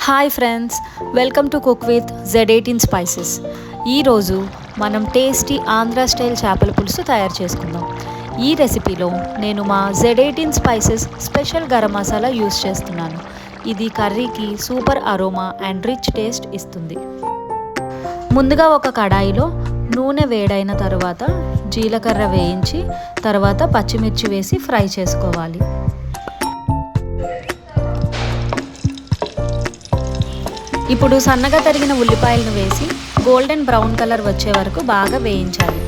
Hi friends, welcome to cook with Z18 spices. ఈరోజు మనం tasty Andhra style చేపల పులుసు తయారు చేసుకుందాం. ఈ రెసిపీలో నేను మా Z18 spices special garam masala use చేస్తున్నాను. ఇది కర్రీకి super aroma and rich taste ఇస్తుంది. ముందుగా ఒక కడాయిలో నూనె వేడైన తర్వాత జీలకర్ర వేయించి తర్వాత పచ్చిమిర్చి వేసి ఫ్రై చేసుకోవాలి. ఇప్పుడు సన్నగా తరిగిన ఉల్లిపాయలను వేసి గోల్డెన్ బ్రౌన్ కలర్ వచ్చే వరకు బాగా వేయించాలి.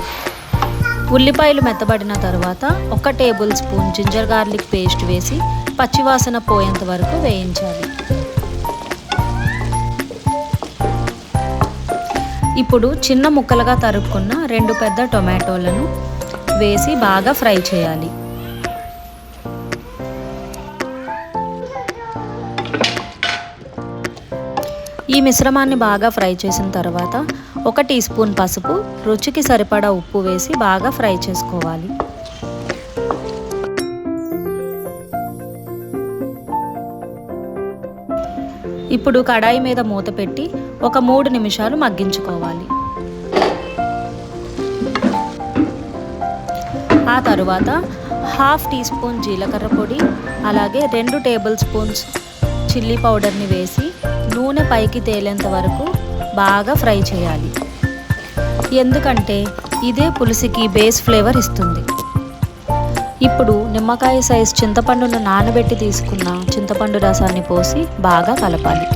ఉల్లిపాయలు మెత్తబడిన తర్వాత 1 tablespoon ginger garlic paste వేసి పచ్చివాసన పోయేంత వరకు వేయించాలి. ఇప్పుడు చిన్న ముక్కలుగా తరుక్కున్న 2 పెద్ద టొమాటోలను వేసి బాగా ఫ్రై చేయాలి. ఈ మిశ్రమాన్ని బాగా ఫ్రై చేసిన తర్వాత 1 టీ స్పూన్ పసుపు, రుచికి సరిపడా ఉప్పు వేసి బాగా ఫ్రై చేసుకోవాలి. ఇప్పుడు కడాయి మీద మూత పెట్టి ఒక 3 నిమిషాలు మగ్గించుకోవాలి. ఆ తరువాత 1/2 టీ స్పూన్ జీలకర్ర పొడి, అలాగే 2 టేబుల్ స్పూన్స్ చిల్లీ పౌడర్ని వేసి నూనె పైకి తేలేంత వరకు బాగా ఫ్రై చేయాలి. ఎందుకంటే ఇదే పులుసుకి బేస్ ఫ్లేవర్ ఇస్తుంది. ఇప్పుడు నిమ్మకాయ సైజ్ చింతపండును నానబెట్టి తీసుకున్న చింతపండు రసాన్ని పోసి బాగా కలపాలి.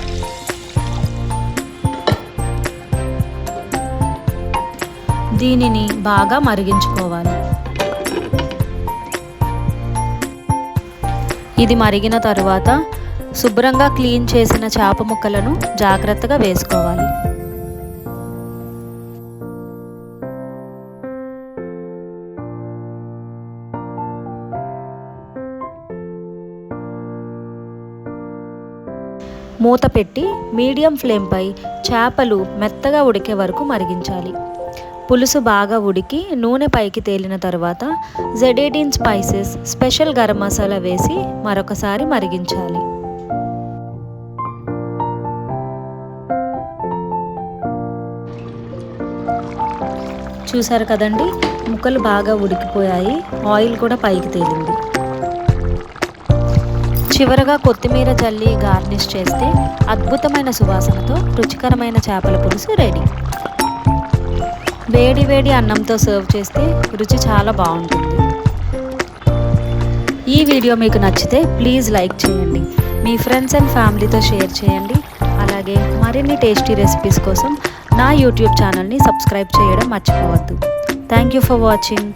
దీనిని బాగా మరిగించుకోవాలి. ఇది మరిగిన తరువాత శుభ్రంగా క్లీన్ చేసిన చేప ముక్కలను జాగ్రత్తగా వేసుకోవాలి. మూత పెట్టి మీడియం ఫ్లేమ్పై చేపలు మెత్తగా ఉడికే వరకు మరిగించాలి. పులుసు బాగా ఉడికి నూనె పైకి తేలిన తర్వాత Z18 spices special garam masala వేసి మరొకసారి మరిగించాలి. చూసారు కదండి, ముక్కలు బాగా ఉడికిపోయాయి, ఆయిల్ కూడా పైకి తేలింది. చివరగా కొత్తిమీర జల్లి గార్నిష్ చేస్తే అద్భుతమైన సువాసనతో రుచికరమైన చేపల పులుసు రెడీ. వేడి వేడి అన్నంతో సర్వ్ చేస్తే రుచి చాలా బాగుంటుంది. ఈ వీడియో మీకు నచ్చితే ప్లీజ్ లైక్ చేయండి, మీ ఫ్రెండ్స్ అండ్ ఫ్యామిలీతో షేర్ చేయండి. అలాగే మరిన్ని టేస్టీ రెసిపీస్ కోసం నా యూట్యూబ్ ఛానల్ని సబ్స్క్రైబ్ చేయడం మర్చిపోవద్దు. Thank you for watching.